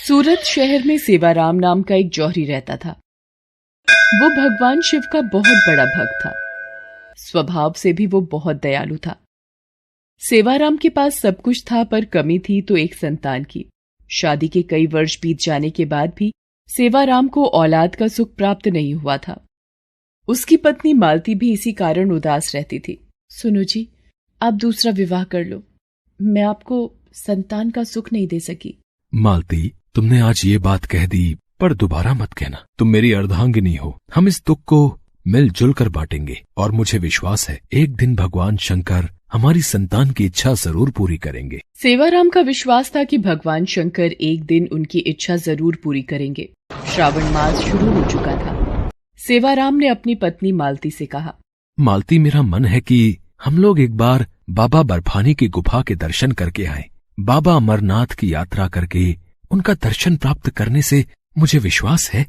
सूरत शहर में सेवाराम नाम का एक जौहरी रहता था। वो भगवान शिव का बहुत बड़ा भक्त था। स्वभाव से भी वो बहुत दयालु था। सेवाराम के पास सब कुछ था, पर कमी थी तो एक संतान की। शादी के कई वर्ष बीत जाने के बाद भी सेवाराम को औलाद का सुख प्राप्त नहीं हुआ था। उसकी पत्नी मालती भी इसी कारण उदास रहती थी। सुनो जी, आप दूसरा विवाह कर लो, मैं आपको संतान का सुख नहीं दे सकी। मालती, तुमने आज ये बात कह दी, पर दोबारा मत कहना। तुम मेरी अर्धांगिनी हो। हम इस दुख को मिलजुल कर बांटेंगे और मुझे विश्वास है एक दिन भगवान शंकर हमारी संतान की इच्छा जरूर पूरी करेंगे। सेवाराम का विश्वास था कि भगवान शंकर एक दिन उनकी इच्छा जरूर पूरी करेंगे। श्रावण मास शुरू हो चुका था। सेवाराम ने अपनी पत्नी मालती से कहा, मालती, मेरा मन है कि हम लोग एक बार बाबा बर्फानी की गुफा के दर्शन करके आए। बाबा अमरनाथ की यात्रा करके उनका दर्शन प्राप्त करने से मुझे विश्वास है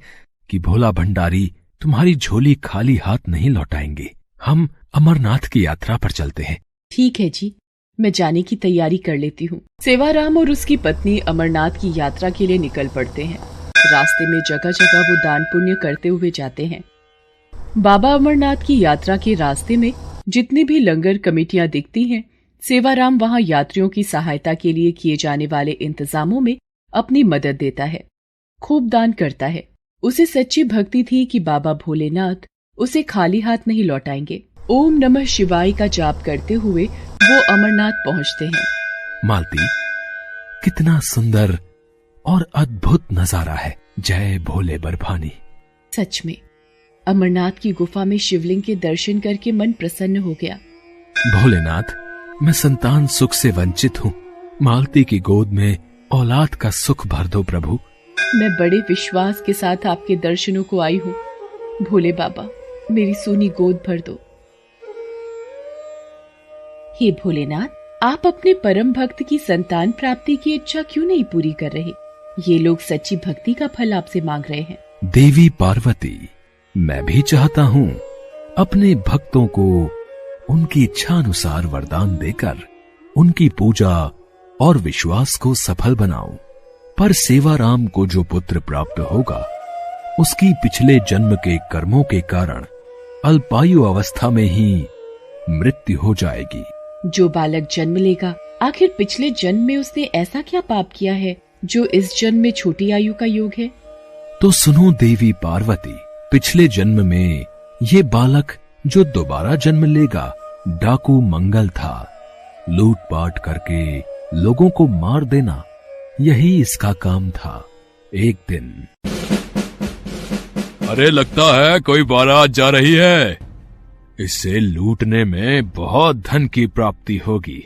कि भोला भंडारी तुम्हारी झोली खाली हाथ नहीं लौटाएंगे। हम अमरनाथ की यात्रा पर चलते हैं। ठीक है जी, मैं जाने की तैयारी कर लेती हूँ। सेवाराम और उसकी पत्नी अमरनाथ की यात्रा के लिए निकल पड़ते हैं। रास्ते में जगह जगह वो दान पुण्य करते हुए जाते हैं। बाबा अमरनाथ की यात्रा के रास्ते में जितनी भी लंगर कमेटियां दिखती हैं, सेवाराम वहां यात्रियों की सहायता के लिए किए जाने वाले इंतजामों में अपनी मदद देता है, खूब दान करता है। उसे सच्ची भक्ति थी कि बाबा भोलेनाथ उसे खाली हाथ नहीं लौटाएंगे। ओम नमः शिवाय का जाप करते हुए वो अमरनाथ पहुंचते हैं। मालती, कितना सुंदर और अद्भुत नजारा है। जय भोले बर्फानी। सच में अमरनाथ की गुफा में शिवलिंग के दर्शन करके मन प्रसन्न हो गया। भोलेनाथ, मैं संतान सुख से वंचित हूँ। मालती की गोद में औलाद का सुख भर दो प्रभु। मैं बड़े विश्वास के साथ आपके दर्शनों को आई हूँ। भोले बाबा, मेरी सोनी गोद भर दो। हे भोलेनाथ, आप अपने परम भक्त की संतान प्राप्ति की इच्छा क्यों नहीं पूरी कर रहे? ये लोग सच्ची भक्ति का फल आपसे मांग रहे हैं। देवी पार्वती, मैं भी चाहता हूँ अपने भक्तों को उनकी इच्छा अनुसार वरदान देकर उनकी पूजा और विश्वास को सफल बनाऊं। पर सेवाराम को जो पुत्र प्राप्त होगा उसकी पिछले जन्म के कर्मों के कारण अल्पायु अवस्था में ही मृत्यु हो जाएगी। जो बालक जन्म लेगा, आखिर पिछले जन्म में उसने ऐसा क्या पाप किया है जो इस जन्म में छोटी आयु का योग है? तो सुनो देवी पार्वती, पिछले जन्म में ये बालक जो दोबारा जन्म लेगा डाकू मंगल था। लूटपाट करके लोगों को मार देना, यही इसका काम था। एक दिन, अरे लगता है कोई बारात जा रही है। इससे लूटने में बहुत धन की प्राप्ति होगी।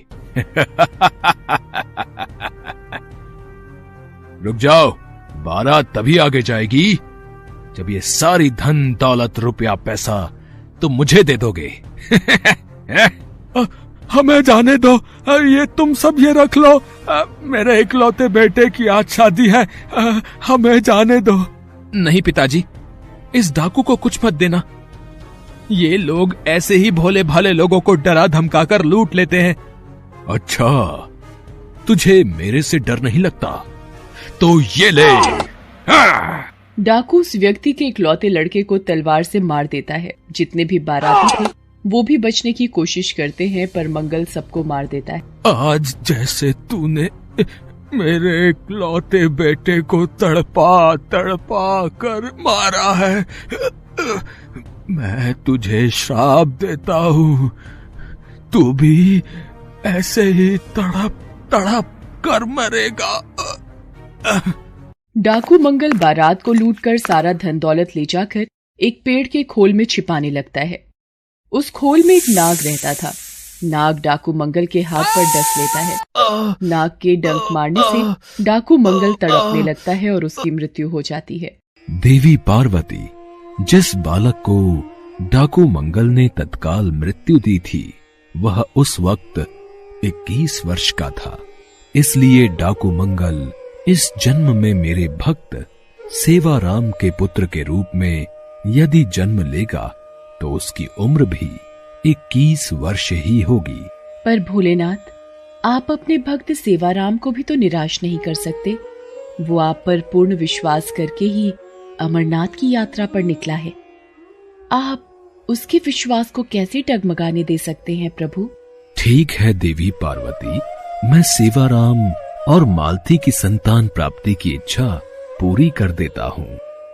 रुक जाओ, बारात तभी आगे जाएगी जब ये सारी धन दौलत रुपया पैसा तुम मुझे दे दोगे। हमें जाने दो, ये तुम सब ये रख लो। मेरे इकलौते बेटे की आज शादी है, हमें जाने दो। नहीं पिताजी, इस डाकू को कुछ मत देना। ये लोग ऐसे ही भोले भाले लोगों को डरा धमकाकर लूट लेते हैं। अच्छा, तुझे मेरे से डर नहीं लगता? तो ये ले। डाकू उस व्यक्ति के इकलौते लड़के को तलवार से मार देता है। जितने भी बाराती थे वो भी बचने की कोशिश करते हैं, पर मंगल सबको मार देता है। आज जैसे तूने मेरे इकलौते बेटे को तड़पा तड़पा कर मारा है, मैं तुझे श्राप देता हूँ। तू भी ऐसे ही तड़प तड़प कर मरेगा। डाकू मंगल बारात को लूटकर सारा धन दौलत ले जाकर एक पेड़ के खोल में छिपाने लगता है। उस खोल में एक नाग रहता था। नाग डाकू मंगल के हाथ पर डस लेता है। नाग के डंक मारने से डाकू मंगल तड़पने लगता है और उसकी मृत्यु हो जाती है। देवी पार्वती, जिस बालक को डाकू मंगल ने तत्काल मृत्यु दी थी वह उस वक्त 21 वर्ष का था। इसलिए डाकू मंगल इस जन्म में मेरे भक्त सेवाराम के पुत्र के रूप में यदि जन्म लेगा तो उसकी उम्र भी 21 वर्ष ही होगी। पर भोलेनाथ, आप अपने भक्त सेवाराम को भी तो निराश नहीं कर सकते। वो आप पर पूर्ण विश्वास करके ही अमरनाथ की यात्रा पर निकला है। आप उसके विश्वास को कैसे डगमगाने दे सकते हैं प्रभु? ठीक है देवी पार्वती, मैं सेवाराम और मालती की संतान प्राप्ति की इच्छा पूरी कर देता हूँ।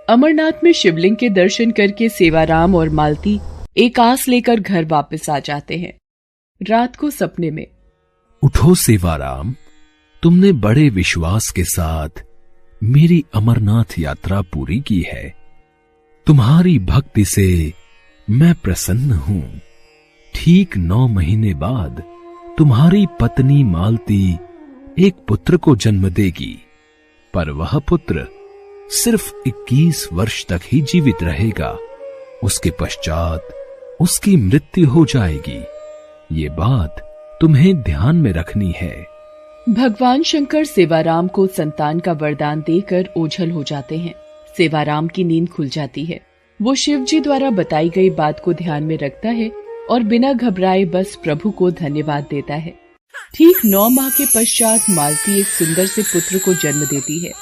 अमरनाथ में शिवलिंग के दर्शन करके सेवाराम और मालती एक आस लेकर घर वापस आ जाते हैं। रात को सपने में, उठो सेवाराम, तुमने बड़े विश्वास के साथ मेरी अमरनाथ यात्रा पूरी की है। तुम्हारी भक्ति से मैं प्रसन्न हूं। ठीक 9 महीने बाद तुम्हारी पत्नी मालती एक पुत्र को जन्म देगी, पर वह पुत्र सिर्फ 21 वर्ष तक ही जीवित रहेगा। उसके पश्चात उसकी मृत्यु हो जाएगी। ये बात तुम्हें ध्यान में रखनी है। भगवान शंकर सेवाराम को संतान का वरदान देकर ओझल हो जाते हैं। सेवाराम की नींद खुल जाती है। वो शिव जी द्वारा बताई गई बात को ध्यान में रखता है और बिना घबराए बस प्रभु को धन्यवाद देता है। ठीक 9 माह के पश्चात मालती एक सुंदर से पुत्र को जन्म देती है।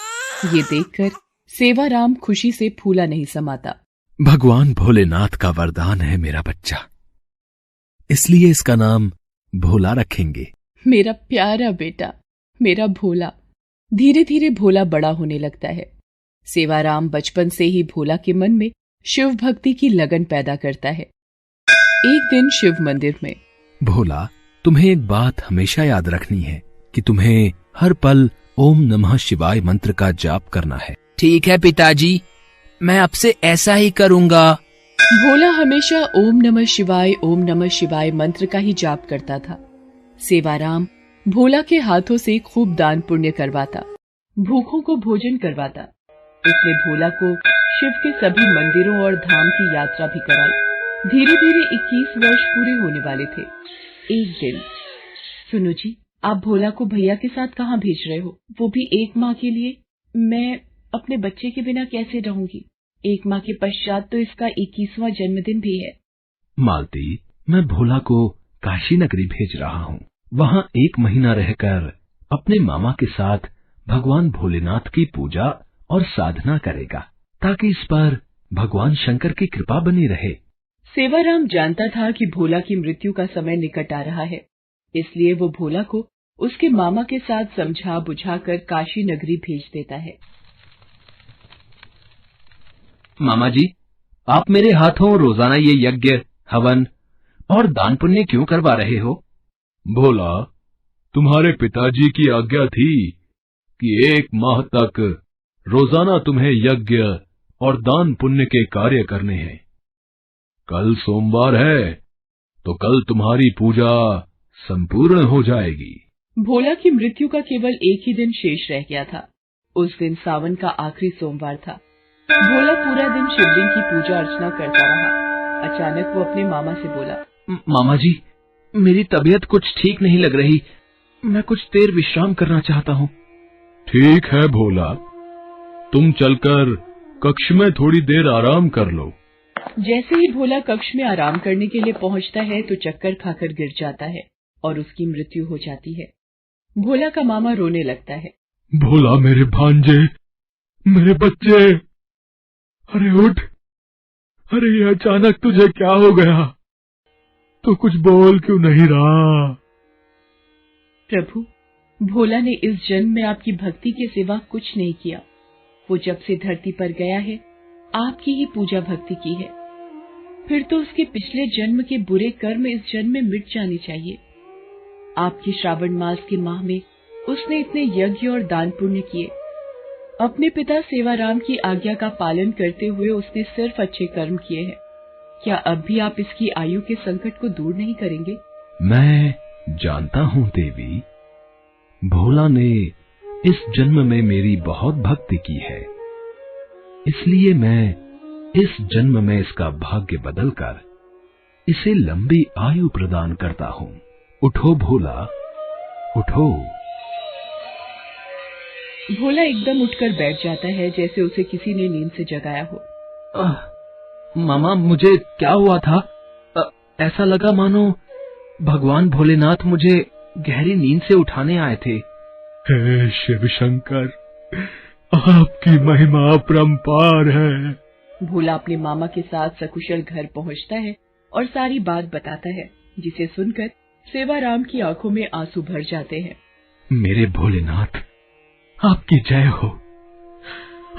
ये देखकर सेवाराम खुशी से फूला नहीं समाता। भगवान भोलेनाथ का वरदान है मेरा बच्चा, इसलिए इसका नाम भोला रखेंगे। मेरा प्यारा बेटा, मेरा भोला। धीरे धीरे भोला बड़ा होने लगता है। सेवाराम बचपन से ही भोला के मन में शिव भक्ति की लगन पैदा करता है। एक दिन शिव मंदिर में, भोला, तुम्हें एक बात हमेशा याद रखनी है कि तुम्हें हर पल ओम नमः शिवाय मंत्र का जाप करना है। ठीक है पिताजी, मैं अब से ऐसा ही करूंगा। भोला हमेशा ओम नमः शिवाय मंत्र का ही जाप करता था। सेवाराम भोला के हाथों से खूब दान पुण्य करवाता, भूखों को भोजन करवाता। इसने भोला को शिव के सभी मंदिरों और धाम की यात्रा भी कराई। धीरे धीरे 21 वर्ष पूरे होने वाले थे। एक दिन, सुनो जी, आप भोला को भैया के साथ कहाँ भेज रहे हो? वो भी 1 माह के लिए? मैं अपने बच्चे के बिना कैसे रहूंगी? 1 माह के पश्चात तो इसका 21वां जन्मदिन भी है। मालती, मैं भोला को काशी नगरी भेज रहा हूँ। वहाँ 1 महीना रहकर अपने मामा के साथ भगवान भोलेनाथ की पूजा और साधना करेगा, ताकि इस पर भगवान शंकर की कृपा बनी रहे। सेवाराम जानता था कि भोला की मृत्यु का समय निकट आ रहा है, इसलिए वो भोला को उसके मामा के साथ समझा बुझाकर काशी नगरी भेज देता है। मामा जी, आप मेरे हाथों रोजाना ये यज्ञ, हवन और दान पुण्य क्यों करवा रहे हो? भोला, तुम्हारे पिताजी की आज्ञा थी कि 1 माह तक रोजाना तुम्हें यज्ञ और दान पुण्य के कार्य करने हैं। कल सोमवार है, तो कल तुम्हारी पूजा संपूर्ण हो जाएगी। भोला की मृत्यु का केवल एक ही दिन शेष रह गया था। उस दिन सावन का आखिरी सोमवार था। भोला पूरा दिन शिवलिंग की पूजा अर्चना करता रहा। अचानक वो अपने मामा से बोला, मामा जी, मेरी तबीयत कुछ ठीक नहीं लग रही। मैं कुछ देर विश्राम करना चाहता हूँ। ठीक है भोला, तुम चलकर कक्ष में थोड़ी देर आराम कर लो। जैसे ही भोला कक्ष में आराम करने के लिए पहुंचता है तो चक्कर खाकर गिर जाता है और उसकी मृत्यु हो जाती है। भोला का मामा रोने लगता है। भोला मेरे भांजे, मेरे बच्चे, अरे उठ, अरे ये अचानक तुझे क्या हो गया? तो कुछ बोल क्यों नहीं रहा? प्रभु, भोला ने इस जन्म में आपकी भक्ति के सिवा कुछ नहीं किया। वो जब से धरती पर गया है, आपकी ही पूजा भक्ति की है। फिर तो उसके पिछले जन्म के बुरे कर्म इस जन्म में मिट जाने चाहिए। आपके श्रावण मास के माह में उसने इतने यज्ञ और दान पुण्य किए। अपने पिता सेवाराम की आज्ञा का पालन करते हुए उसने सिर्फ अच्छे कर्म किए हैं। क्या अब भी आप इसकी आयु के संकट को दूर नहीं करेंगे? मैं जानता हूँ देवी, भोला ने इस जन्म में मेरी बहुत भक्ति की है, इसलिए मैं इस जन्म में इसका भाग्य बदलकर इसे लंबी आयु प्रदान करता हूँ। उठो भोला, उठो। भोला एकदम उठकर बैठ जाता है, जैसे उसे किसी ने नींद से जगाया हो। मामा, मुझे क्या हुआ था? ऐसा लगा मानो भगवान भोलेनाथ मुझे गहरी नींद से उठाने आए थे। हे शिव शंकर, आपकी महिमा अपरंपार है। भोला अपने मामा के साथ सकुशल घर पहुंचता है और सारी बात बताता है, जिसे सुनकर सेवाराम की आंखों में आंसू भर जाते हैं। मेरे भोलेनाथ, आपकी जय हो।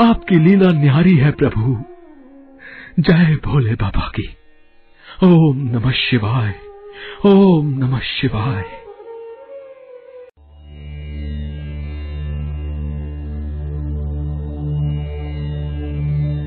आपकी लीला न्यारी है प्रभु। जय भोले बाबा की। ओम नमः शिवाय। ओम नमः शिवाय।